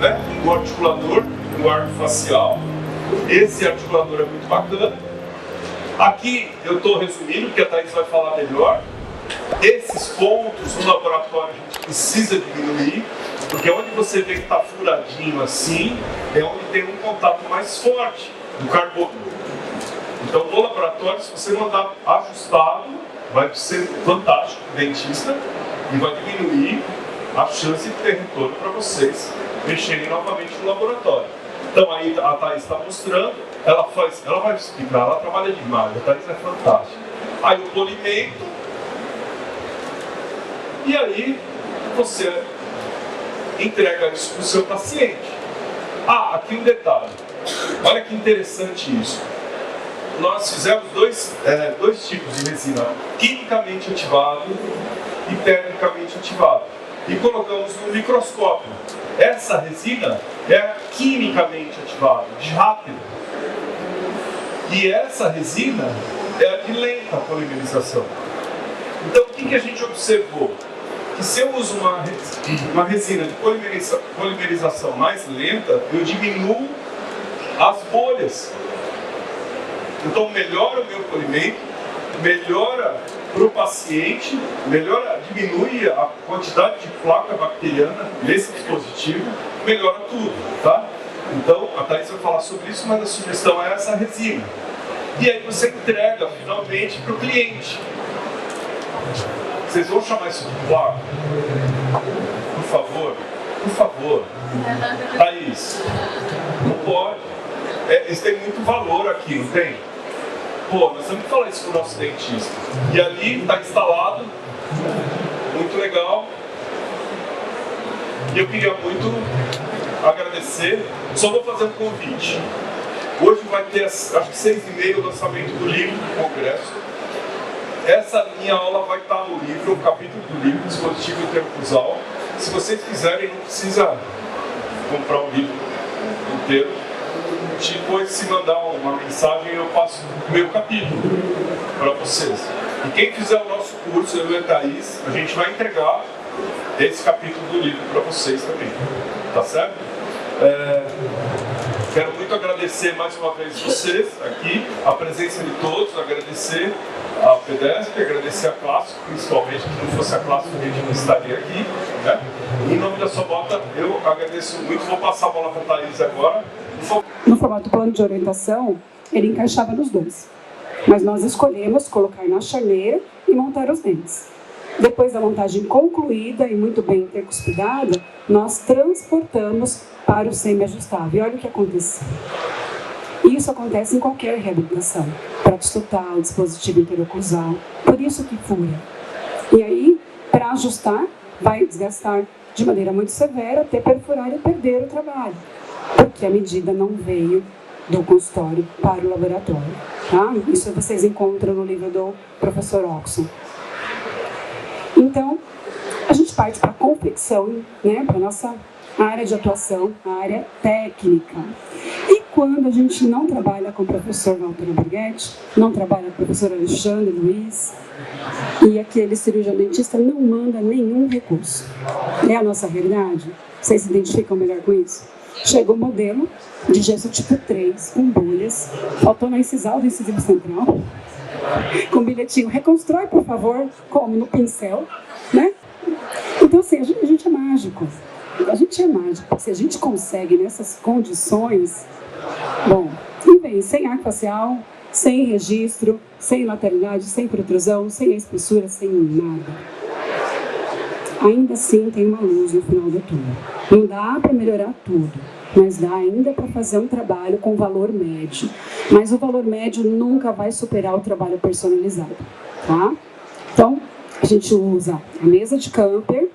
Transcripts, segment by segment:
né? Um articulador, um arco facial. Esse articulador é muito bacana. Aqui eu estou resumindo, porque a Thaís vai falar melhor. Esses pontos no laboratório a gente precisa diminuir, porque onde você vê que está furadinho assim, é onde tem um contato mais forte do carbono. Então no laboratório, se você mandar ajustado, vai ser fantástico o dentista e vai diminuir a chance de ter retorno para vocês mexerem novamente no laboratório. Então aí a Thaís está mostrando, ela vai explicar, ela trabalha demais, a Thaís é fantástica. Aí o polimento, e aí você entrega isso para o seu paciente. Ah, aqui um detalhe, olha que interessante isso. Nós fizemos dois tipos de resina, quimicamente ativado e termicamente ativado, e colocamos no microscópio. Essa resina é quimicamente ativada, de rápido. E essa resina é a de lenta polimerização. Então o que a gente observou? Que se eu uso uma resina de polimerização mais lenta, eu diminuo as bolhas. Então melhora o meu polimento, melhora para o paciente, diminui a quantidade de placa bacteriana nesse dispositivo, melhora tudo, tá? Então a Thaís vai falar sobre isso, mas a sugestão é essa resina. E aí você entrega finalmente para o cliente. Vocês vão chamar isso de placa? Por favor, por favor. Thaís, não pode. Isso tem muito valor aqui, não tem? Pô, nós temos que falar isso para o nosso dentista. E ali está instalado, muito legal. E eu queria muito agradecer. Só vou fazer um convite. Hoje vai ter, acho que 6h30, o lançamento do livro do Congresso. Essa minha aula vai estar no livro, um capítulo do livro, Dispositivo Intercusal. Se vocês quiserem, não precisa comprar o livro inteiro. Depois, se mandar uma mensagem, eu passo o meu capítulo para vocês. E quem fizer o nosso curso, eu e a Thaís, a gente vai entregar esse capítulo do livro para vocês também. Tá certo? Quero muito agradecer mais uma vez vocês aqui, a presença de todos, agradecer a FEDESP, agradecer a Clássico, principalmente, que não fosse a Clássico a gente não estaria aqui, né? Em nome da Sobota, eu agradeço muito, vou passar a bola para a Thaís agora. No formato plano de orientação, ele encaixava nos dois, mas nós escolhemos colocar na charneira e montar os dentes. Depois da montagem concluída e muito bem intercuspidada, nós transportamos para o semi-ajustável. E olha o que aconteceu. Isso acontece em qualquer reabilitação. Prato total, dispositivo interoclusal, por isso que fura. E aí, para ajustar, vai desgastar de maneira muito severa até perfurar e perder o trabalho, porque a medida não veio do consultório para o laboratório. Tá? Isso vocês encontram no livro do professor Oxon. Então, a gente parte para a confecção, né, para a nossa área de atuação, a área técnica. E quando a gente não trabalha com o professor Walter Borghetti, não trabalha com o professor Alexandre Luiz, e aquele cirurgião dentista não manda nenhum recurso. É a nossa realidade? Vocês se identificam melhor com isso? Chega o modelo de gesso tipo 3, com bolhas, faltou na incisal do incisivo central, com bilhetinho, reconstrói, por favor, como no pincel, né? Então, assim, a gente é mágico. A gente é mágico. Se a gente consegue nessas condições, bom, e vem sem arco facial, sem registro, sem lateralidade, sem protrusão, sem espessura, sem nada. Ainda assim tem uma luz no final do túnel. Não dá para melhorar tudo, mas dá ainda para fazer um trabalho com valor médio. Mas o valor médio nunca vai superar o trabalho personalizado, tá? Então, a gente usa a mesa de Camper,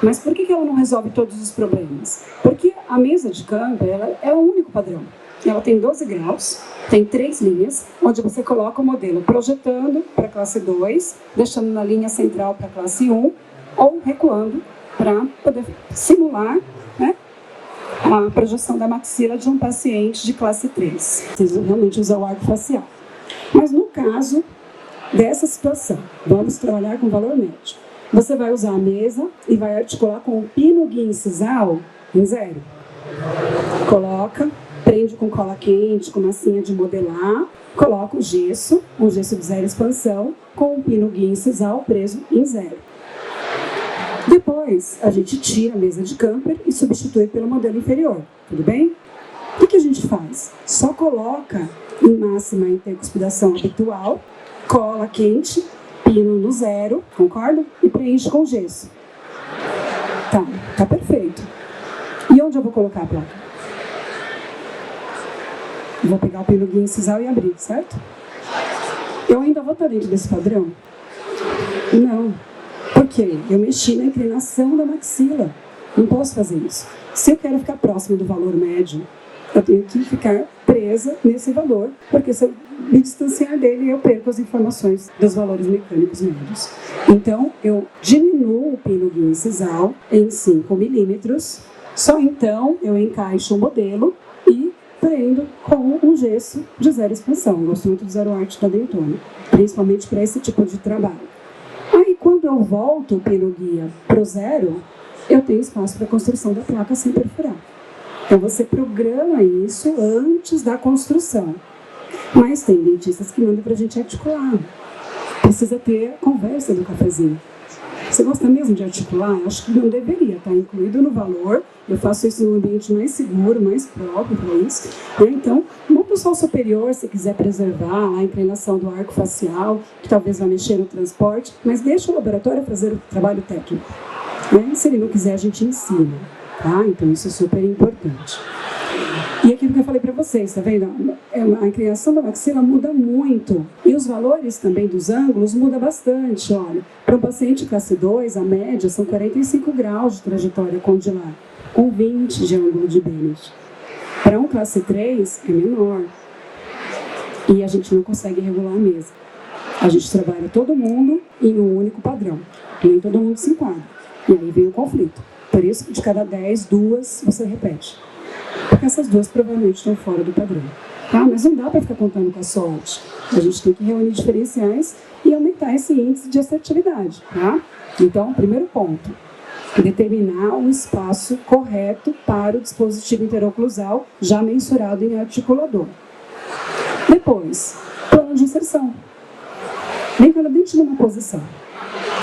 mas por que ela não resolve todos os problemas? Porque a mesa de Camper, ela é o único padrão. Ela tem 12 graus, tem 3 linhas, onde você coloca o modelo projetando para a classe 2, deixando na linha central para a classe 1, ou recuando para poder simular, né, a projeção da maxila de um paciente de classe 3. Precisa realmente usar o arco facial. Mas no caso dessa situação, vamos trabalhar com valor médio. Você vai usar a mesa e vai articular com o pino guia incisal em 0. Coloca, prende com cola quente, com massinha de modelar, coloca o gesso, um gesso de 0 expansão, com um pino guia incisal preso em 0. Depois, a gente tira a mesa de camper e substitui pelo modelo inferior, tudo bem? O que a gente faz? Só coloca em máxima intercuspidação habitual, cola quente, pino no 0, concorda? E preenche com gesso. Tá perfeito. E onde eu vou colocar a placa? Vou pegar o pino guia incisal e abrir, certo? Eu ainda vou estar dentro desse padrão? Não. Por quê? Eu mexi na inclinação da maxila. Não posso fazer isso. Se eu quero ficar próximo do valor médio, eu tenho que ficar presa nesse valor, porque se eu me distanciar dele, eu perco as informações dos valores mecânicos médios. Então, eu diminuo o pino guia incisal em 5 milímetros, só então eu encaixo o modelo e prendo com um gesso de 0 expansão. Eu gosto muito do Zero Art da Daytona, principalmente para esse tipo de trabalho. Aí, quando eu volto o pino guia para o 0, eu tenho espaço para a construção da placa sem perfurar. Então, você programa isso antes da construção. Mas tem dentistas que mandam para a gente articular. Precisa ter a conversa do cafezinho. Você gosta mesmo de articular? Eu acho que não deveria estar incluído no valor. Eu faço isso num ambiente mais seguro, mais próprio para isso. Então, monta o sol superior, se quiser preservar a inclinação do arco facial, que talvez vá mexer no transporte, mas deixa o laboratório fazer o trabalho técnico. Se ele não quiser, a gente ensina. Tá? Então, isso é super importante. E aquilo que eu falei para vocês, tá vendo? A inclinação da maxila muda muito. E os valores também dos ângulos mudam bastante. Olha, para um paciente classe 2, a média são 45 graus de trajetória condilar, com 20 de ângulo de Bennett. Para um classe 3, é menor. E a gente não consegue regular a mesa. A gente trabalha todo mundo em um único padrão. Nem todo mundo se enquadra. E aí vem o conflito. Por isso que de cada 10, 2 você repete. Porque essas 2 provavelmente estão fora do padrão. Tá? Mas não dá para ficar contando com a sorte. A gente tem que reunir diferenciais e aumentar esse índice de assertividade. Tá? Então, primeiro ponto, determinar um espaço correto para o dispositivo interoclusal já mensurado em articulador. Depois, plano de inserção. Vem cada dente numa posição.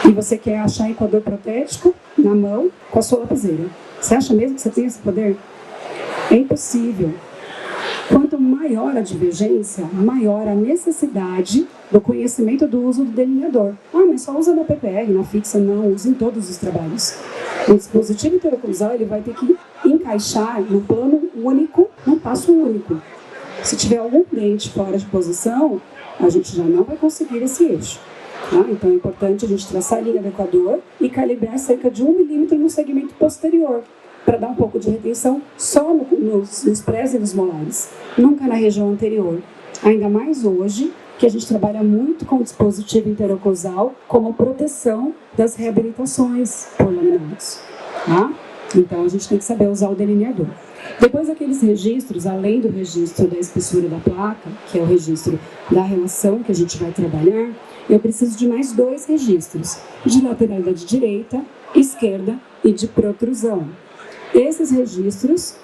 E você quer achar equador protético na mão com a sua lapiseira. Você acha mesmo que você tem esse poder? É impossível. Quanto maior a divergência, maior a necessidade do conhecimento do uso do delineador. Mas só usa na PPR, na fixa, não, usa em todos os trabalhos. O dispositivo interoclusal ele vai ter que encaixar no plano único, num passo único. Se tiver algum dente fora de posição, a gente já não vai conseguir esse eixo. Tá? Então é importante a gente traçar a linha do equador e calibrar cerca de 1 milímetro no segmento posterior, para dar um pouco de retenção só nos prés e nos molares, nunca na região anterior. Ainda mais hoje, que a gente trabalha muito com o dispositivo interoclusal como proteção das reabilitações por laminados. Tá? Então a gente tem que saber usar o delineador. Depois aqueles registros, além do registro da espessura da placa, que é o registro da relação que a gente vai trabalhar, eu preciso de mais 2 registros, de lateralidade direita, esquerda e de protrusão. Esses registros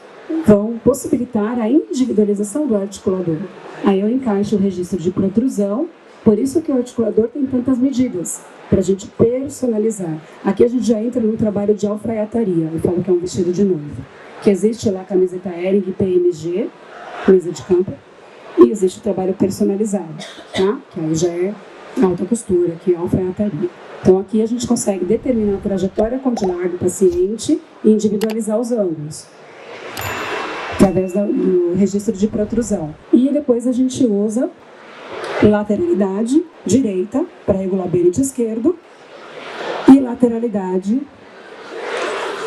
vão possibilitar a individualização do articulador. Aí eu encaixo o registro de protrusão, por isso que o articulador tem tantas medidas, para a gente personalizar. Aqui a gente já entra no trabalho de alfaiataria, eu falo que é um vestido de noiva, que existe lá a camiseta Hering PMG, mesa de campo, e existe o trabalho personalizado, tá? Que aí já é alta costura, que é alfaiataria. Então aqui a gente consegue determinar a trajetória condilar do paciente e individualizar os ângulos, através do registro de protrusão. E depois a gente usa lateralidade direita para regular Bennett esquerdo e lateralidade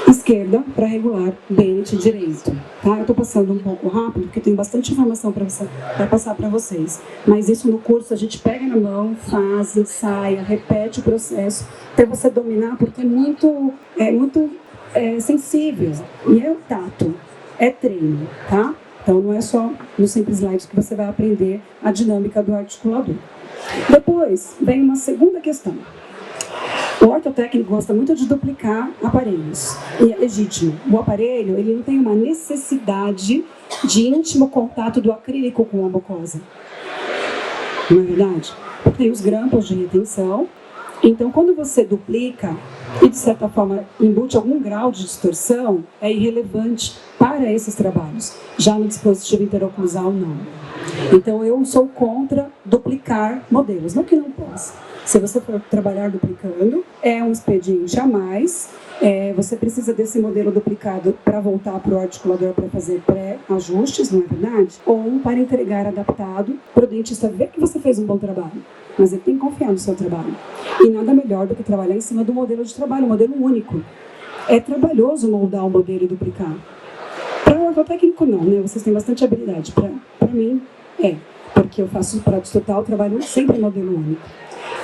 esquerda para regular Bennett direito. Tá? Eu estou passando um pouco rápido porque tem bastante informação para passar para vocês. Mas isso no curso a gente pega na mão, faz, ensaia, repete o processo até você dominar, porque é muito sensível e é o tato, é treino, tá? Então não é só no simples slide que você vai aprender a dinâmica do articulador. Depois vem uma segunda questão. O ortotécnico gosta muito de duplicar aparelhos, e é legítimo. O aparelho, ele não tem uma necessidade de íntimo contato do acrílico com a mucosa. Não é verdade? Porque tem os grampos de retenção. Então, quando você duplica e, de certa forma, embute algum grau de distorção, é irrelevante para esses trabalhos. Já no dispositivo interoclusal, não. Então, eu sou contra duplicar modelos. Não que não possa. Se você for trabalhar duplicando, é um expediente a mais. Você precisa desse modelo duplicado para voltar para o articulador para fazer pré-ajustes, não é verdade? Ou para entregar adaptado para o dentista ver que você fez um bom trabalho. Mas ele tem que confiar no seu trabalho. E nada melhor do que trabalhar em cima do modelo de trabalho, um modelo único. É trabalhoso moldar um modelo e duplicar. Para o ortotécnico não, né? Vocês têm bastante habilidade. Para mim, porque eu faço prótese total, trabalho sempre em modelo único.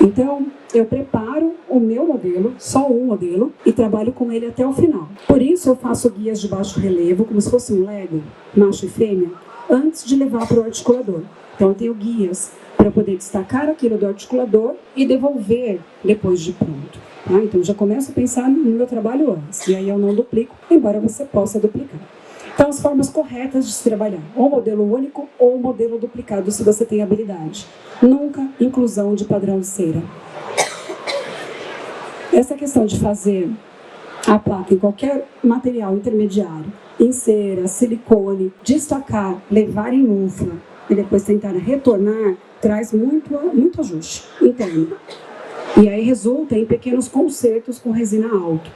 Então, eu preparo o meu modelo, só um modelo, e trabalho com ele até o final. Por isso, eu faço guias de baixo relevo, como se fosse um Lego, macho e fêmea, antes de levar para o articulador. Então, eu tenho guias para poder destacar aquilo do articulador e devolver depois de pronto. Tá? Então, eu já começo a pensar no meu trabalho antes, e aí eu não duplico, embora você possa duplicar. Então, as formas corretas de se trabalhar, ou modelo único ou modelo duplicado, se você tem habilidade. Nunca inclusão de padrão de cera. Essa questão de fazer a placa em qualquer material intermediário, em cera, silicone, destacar, levar em mufla e depois tentar retornar, traz muito ajuste interno. E aí resulta em pequenos consertos com resina alto.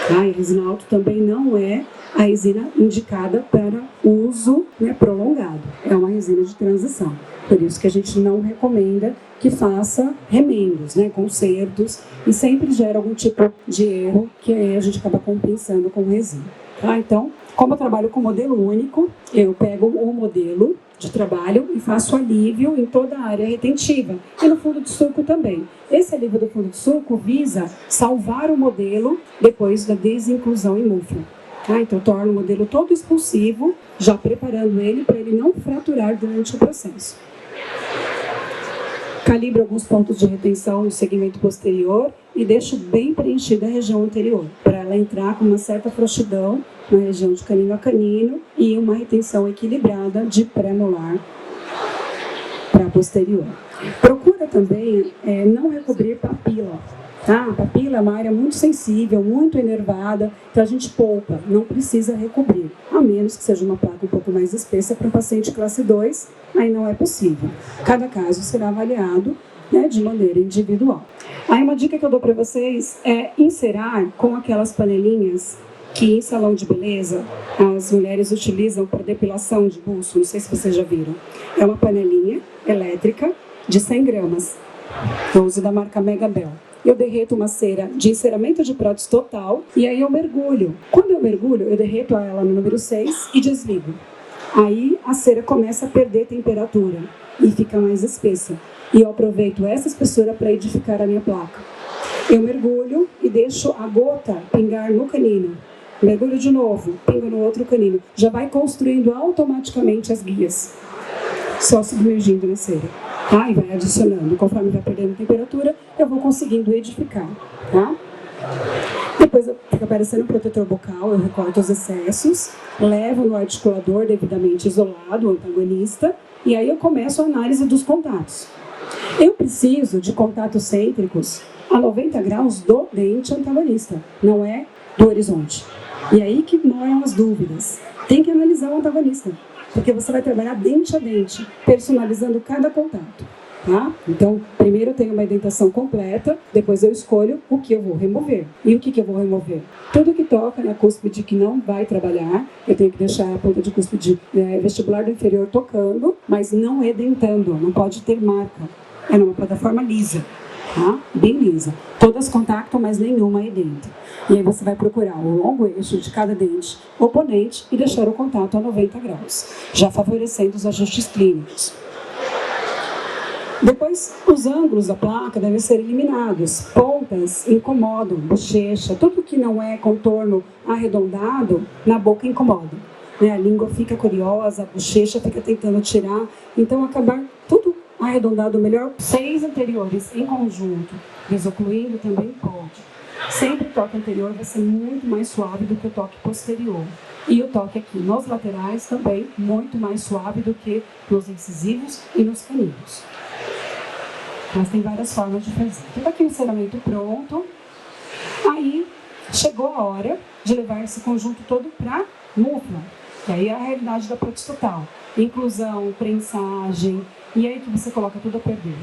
Tá? E resina alto também não é a resina indicada para uso prolongado. É uma resina de transição. Por isso que a gente não recomenda que faça remendos, consertos, e sempre gera algum tipo de erro que aí a gente acaba compensando com resina. Tá? Então, como eu trabalho com modelo único, eu pego o modelo de trabalho e faço alívio em toda a área retentiva e no fundo de sulco também. Esse alívio do fundo de sulco visa salvar o modelo depois da desinclusão em mufla. Tá? Então, eu torno o modelo todo expulsivo, já preparando ele para ele não fraturar durante o processo. Calibro alguns pontos de retenção no segmento posterior e deixo bem preenchida a região anterior, para ela entrar com uma certa frouxidão na região de canino a canino e uma retenção equilibrada de pré-molar para posterior. Procura também não recobrir papila. Tá? A papila é uma área muito sensível, muito enervada, então a gente poupa, não precisa recobrir, a menos que seja uma placa um pouco mais espessa para um paciente classe 2, aí não é possível. Cada caso será avaliado de maneira individual. Aí uma dica que eu dou para vocês é encerar com aquelas panelinhas que em salão de beleza as mulheres utilizam para depilação de buço, não sei se vocês já viram. É uma panelinha elétrica de 100 gramas, eu uso da marca Megabel. Eu derreto uma cera de enceramento de prótese total e aí eu mergulho. Quando eu mergulho, eu derreto ela no número 6 e desligo. Aí a cera começa a perder temperatura e fica mais espessa. E eu aproveito essa espessura para edificar a minha placa. Eu mergulho e deixo a gota pingar no canino. Mergulho de novo, pingo no outro canino. Já vai construindo automaticamente as guias, só submergindo na cera. Tá? E vai adicionando. Conforme vai perdendo temperatura, eu vou conseguindo edificar. Tá? Depois fica aparecendo um protetor bucal, eu recorto os excessos, levo no articulador devidamente isolado, o antagonista, e aí eu começo a análise dos contatos. Eu preciso de contatos cêntricos a 90 graus do dente antagonista, não é do horizonte. E aí que moram as dúvidas. Tem que analisar o antagonista, porque você vai trabalhar dente a dente, personalizando cada contato. Tá? Então, primeiro eu tenho uma indentação completa, depois eu escolho o que eu vou remover. E o que eu vou remover? Tudo que toca na cúspide que não vai trabalhar, eu tenho que deixar a ponta de cúspide vestibular do inferior tocando, mas não edentando, não pode ter marca. É numa plataforma lisa, tá? Bem lisa. Todas contactam, mas nenhuma edenta. E aí você vai procurar o longo eixo de cada dente oponente e deixar o contato a 90 graus, já favorecendo os ajustes clínicos. Depois, os ângulos da placa devem ser eliminados. Pontas incomodam, bochecha, tudo que não é contorno arredondado, na boca incomoda. A língua fica curiosa, a bochecha fica tentando tirar. Então, acabar tudo arredondado melhor. 6 anteriores em conjunto, desocluindo também pode. toque anterior vai ser muito mais suave do que o toque posterior. E o toque aqui nos laterais também muito mais suave do que nos incisivos e nos caninos. Mas tem várias formas de fazer. Então aqui o encerramento pronto. Aí chegou a hora de levar esse conjunto todo para MUFLA. Que aí é a realidade da prótese total. Inclusão, prensagem, e aí que você coloca tudo a perder.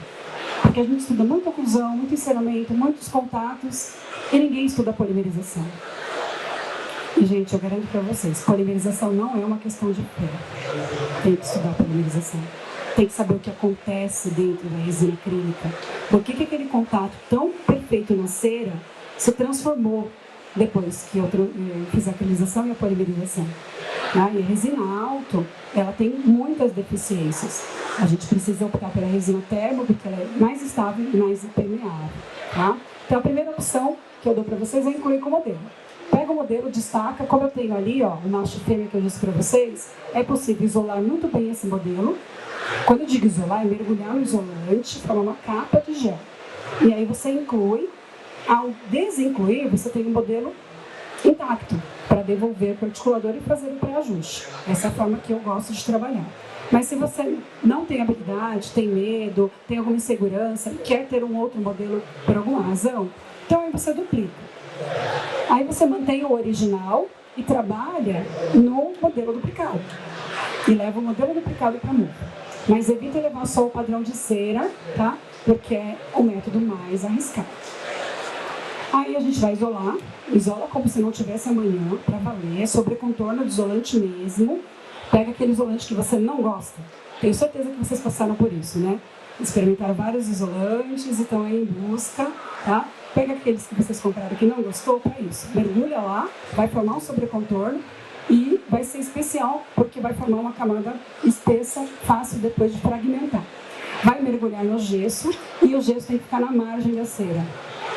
Porque a gente estuda muita oclusão, muito encerramento, muitos contatos, e ninguém estuda polimerização. E, gente, eu garanto para vocês, polimerização não é uma questão de fé. Tem que estudar polimerização. Tem que saber o que acontece dentro da resina acrílica. Por que aquele contato tão perfeito na cera se transformou depois que eu fiz a acrilização e a polimerização. Tá? E a resina alto, ela tem muitas deficiências. A gente precisa optar pela resina termo, porque ela é mais estável e mais impermeável. Tá? Então, a primeira opção que eu dou para vocês é incluir com o modelo. Pega o modelo, destaca, como eu tenho ali, ó, o macho fêmea que eu disse para vocês, é possível isolar muito bem esse modelo. Quando eu digo isolar, é mergulhar no isolante, formar uma capa de gel. E aí você inclui. Ao desincluir, você tem um modelo intacto para devolver para o articulador e fazer o pré-ajuste. Essa é a forma que eu gosto de trabalhar. Mas se você não tem habilidade, tem medo, tem alguma insegurança, quer ter um outro modelo por alguma razão, então aí você duplica. Aí você mantém o original e trabalha no modelo duplicado. E leva o modelo duplicado para a MUFLA. Mas evita levar só o padrão de cera, tá? Porque é o método mais arriscado. Aí a gente vai isolar, isola como se não tivesse amanhã, para valer, sobre contorno de isolante mesmo. Pega aquele isolante que você não gosta. Tenho certeza que vocês passaram por isso, né? Experimentaram vários isolantes e estão aí em busca, tá? Pega aqueles que vocês compraram que não gostou para isso. Mergulha lá, vai formar um sobrecontorno e vai ser especial porque vai formar uma camada espessa, fácil depois de fragmentar. Vai mergulhar no gesso e o gesso tem que ficar na margem da cera.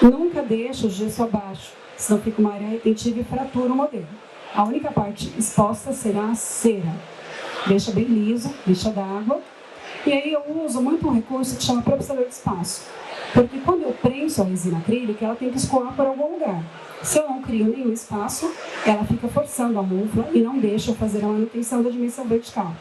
Nunca deixa o gesso abaixo, senão fica uma área retentiva e fratura o modelo. A única parte exposta será a cera. Deixa bem liso, deixa d'água. E aí eu uso muito um recurso que chama propulsador de espaço. Porque quando eu prenso a resina acrílica, ela tem que escoar por algum lugar. Se eu não crio nenhum espaço, ela fica forçando a MUFLA e não deixa eu fazer a manutenção da dimensão vertical.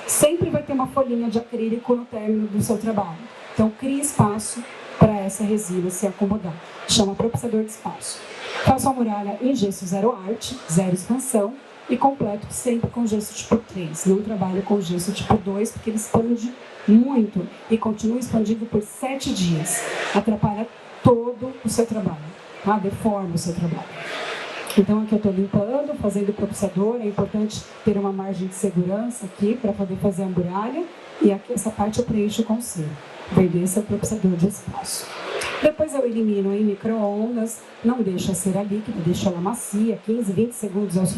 Sempre vai ter uma folhinha de acrílico no término do seu trabalho. Então, crie espaço para essa resina se acomodar. Chama propulsador de espaço. Faço a muralha em gesso zero arte, zero expansão, e completo sempre com gesso tipo 3. Não trabalho com gesso tipo 2, porque ele expande muito e continua expandindo por 7 dias. Atrapalha todo o seu trabalho, tá? Deforma o seu trabalho. Então aqui eu estou limpando, fazendo o propulsador. É importante ter uma margem de segurança aqui para poder fazer a muralha. E aqui essa parte eu preencho com cera. Esse é o propulsador de espaço. Depois eu elimino em micro-ondas, não deixo a cera líquida, deixo ela macia, 15, 20 segundos é o suficiente.